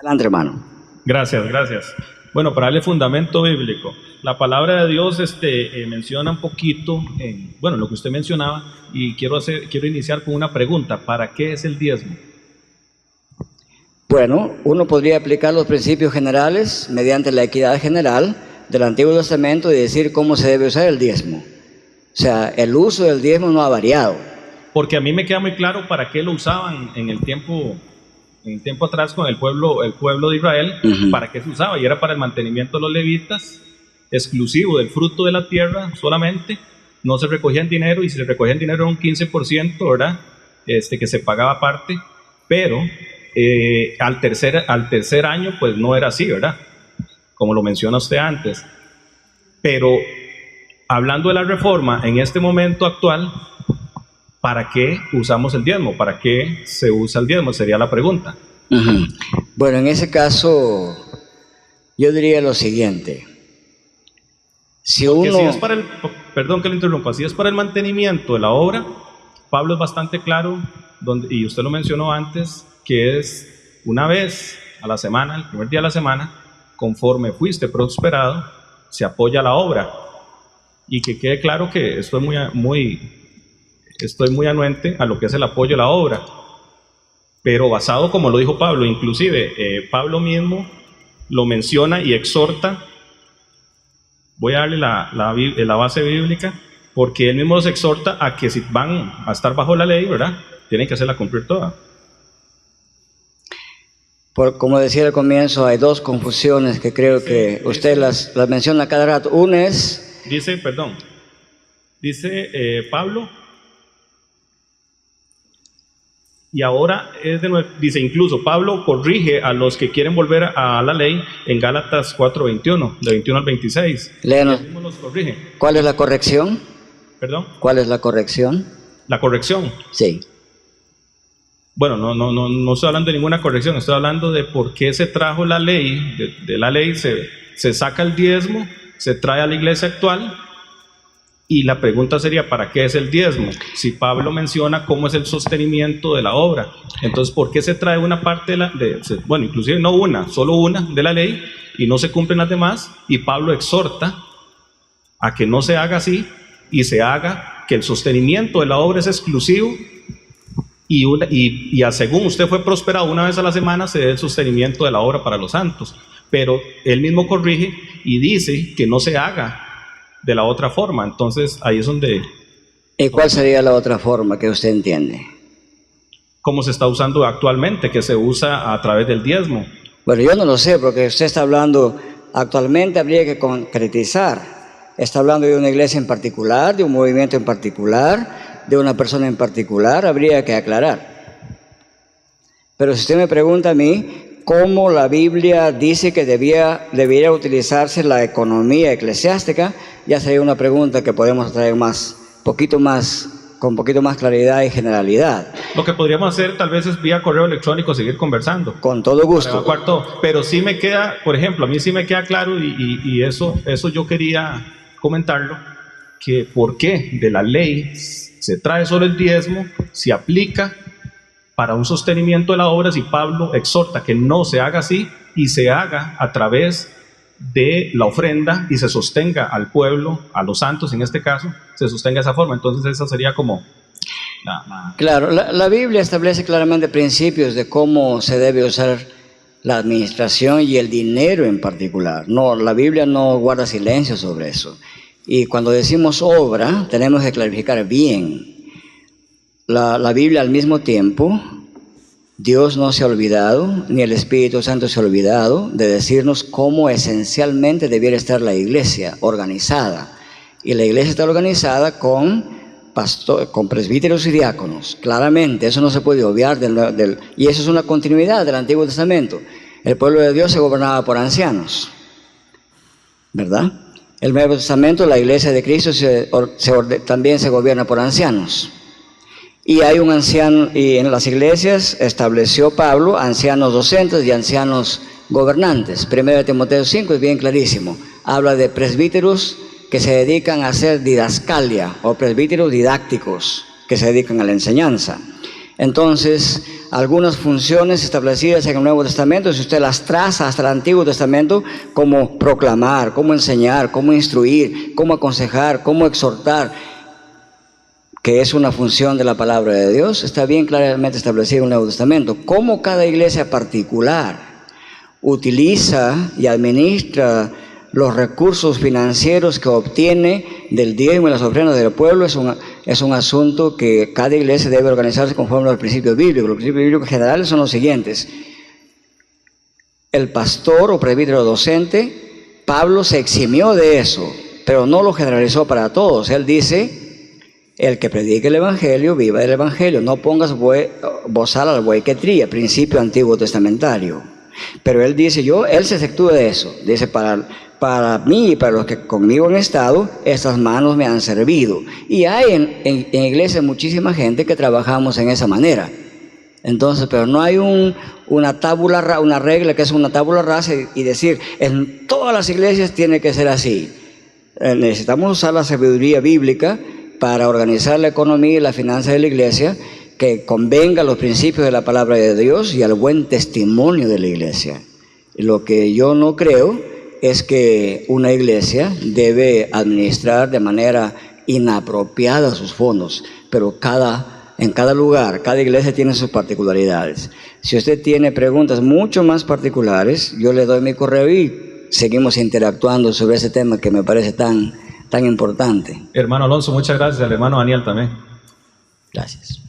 Adelante, hermano. Gracias. Bueno, para darle fundamento bíblico, la palabra de Dios menciona un poquito, lo que usted mencionaba, y quiero iniciar con una pregunta: ¿para qué es el diezmo? Bueno, uno podría aplicar los principios generales mediante la equidad general del Antiguo Testamento y decir cómo se debe usar el diezmo. O sea, el uso del diezmo no ha variado. Porque a mí me queda muy claro para qué lo usaban en el tiempo atrás con el pueblo de Israel. Para qué se usaba, y era para el mantenimiento de los levitas, exclusivo del fruto de la tierra solamente. No se recogía en dinero, y si se recogía en dinero era un 15%, ¿verdad? Que se pagaba aparte, pero al tercer año pues no era así, ¿verdad? Como lo menciona usted antes. Pero hablando de la reforma en este momento actual, ¿para qué usamos el diezmo? ¿Para qué se usa el diezmo? Sería la pregunta. Bueno, en ese caso yo diría lo siguiente. Perdón que le interrumpa, si es para el mantenimiento de la obra, Pablo es bastante claro, y usted lo mencionó antes, que es una vez a la semana, el primer día de la semana, conforme fuiste prosperado, se apoya la obra. Y que quede claro que estoy muy anuente a lo que es el apoyo a la obra, pero basado, como lo dijo Pablo, inclusive Pablo mismo lo menciona y exhorta. Voy a darle la base bíblica, porque él mismo los exhorta a que si van a estar bajo la ley, ¿verdad?, tienen que hacerla cumplir toda. Como decía al comienzo, hay dos confusiones que creo que usted las menciona cada rato. Una es... Dice Pablo, y ahora dice, incluso Pablo corrige a los que quieren volver a la ley en Gálatas 4:21, de 21 al 26. Léanos. Él mismo los corrige. ¿Cuál es la corrección? ¿Perdón? ¿Cuál es la corrección? La corrección. Sí. Bueno, no estoy hablando de ninguna corrección, estoy hablando de por qué se trajo la ley. De la ley se saca el diezmo, se trae a la iglesia actual, y la pregunta sería, ¿para qué es el diezmo? Si Pablo menciona cómo es el sostenimiento de la obra, entonces ¿por qué se trae una parte inclusive no una, solo una de la ley, y no se cumplen las demás? Y Pablo exhorta a que no se haga así, y se haga que el sostenimiento de la obra es exclusivo, y según usted fue prosperado una vez a la semana, se dé el sostenimiento de la obra para los santos. Pero él mismo corrige y dice que no se haga de la otra forma. Entonces ahí es donde... ¿Y cuál sería la otra forma que usted entiende? ¿Cómo se está usando actualmente, que se usa a través del diezmo? Bueno, yo no lo sé, porque usted está hablando, actualmente habría que concretizar. Está hablando de una iglesia en particular, de un movimiento en particular, de una persona en particular, habría que aclarar. Pero si usted me pregunta a mí, ¿cómo la Biblia dice que debiera utilizarse la economía eclesiástica? Ya sería una pregunta que podemos traer con poquito más claridad y generalidad. Lo que podríamos hacer tal vez es vía correo electrónico seguir conversando. Con todo gusto. Pero sí me queda, por ejemplo, a mí sí me queda claro, y eso yo quería comentarlo, que por qué de la ley se trae solo el diezmo, se aplica para un sostenimiento de la obra, si Pablo exhorta que no se haga así, y se haga a través de la ofrenda, y se sostenga al pueblo, a los santos en este caso, se sostenga de esa forma. Entonces esa sería como... Claro, la Biblia establece claramente principios de cómo se debe usar la administración y el dinero en particular. No, la Biblia no guarda silencio sobre eso. Y cuando decimos obra, tenemos que clarificar bien. La Biblia al mismo tiempo, Dios no se ha olvidado, ni el Espíritu Santo se ha olvidado de decirnos cómo esencialmente debiera estar la iglesia organizada. Y la iglesia está organizada con presbíteros y diáconos. Claramente, eso no se puede obviar, y eso es una continuidad del Antiguo Testamento. El pueblo de Dios se gobernaba por ancianos, ¿verdad? El Nuevo Testamento, la iglesia de Cristo también se gobierna por ancianos. Y hay un anciano, y en las iglesias estableció Pablo ancianos docentes y ancianos gobernantes. 1 Timoteo 5 es bien clarísimo. Habla de presbíteros que se dedican a hacer didascalia, o presbíteros didácticos que se dedican a la enseñanza. Entonces, algunas funciones establecidas en el Nuevo Testamento, si usted las traza hasta el Antiguo Testamento, como proclamar, como enseñar, como instruir, como aconsejar, como exhortar, que es una función de la palabra de Dios, está bien claramente establecido en el Nuevo Testamento. Cómo cada iglesia particular utiliza y administra los recursos financieros que obtiene del diezmo y las ofrendas del pueblo es un asunto que cada iglesia debe organizarse conforme a los principios bíblicos. Los principios bíblicos generales son los siguientes. El pastor o presbítero docente, Pablo se eximió de eso, pero no lo generalizó para todos. Él dice: el que predique el evangelio, viva del evangelio. No pongas bozal al buey que trilla, principio antiguo testamentario. Pero él dice, él se exceptúa de eso. Dice, para mí y para los que conmigo han estado, estas manos me han servido. Y hay en iglesia muchísima gente que trabajamos en esa manera. Entonces, pero no hay una regla que es una tabula rasa y decir, en todas las iglesias tiene que ser así. Necesitamos usar la sabiduría bíblica para organizar la economía y la finanza de la iglesia, que convenga a los principios de la palabra de Dios y al buen testimonio de la iglesia. Lo que yo no creo es que una iglesia debe administrar de manera inapropiada sus fondos, pero en cada lugar, cada iglesia tiene sus particularidades. Si usted tiene preguntas mucho más particulares, yo le doy mi correo y seguimos interactuando sobre ese tema que me parece tan importante. Hermano Alonso, muchas gracias. Al hermano Daniel también. Gracias.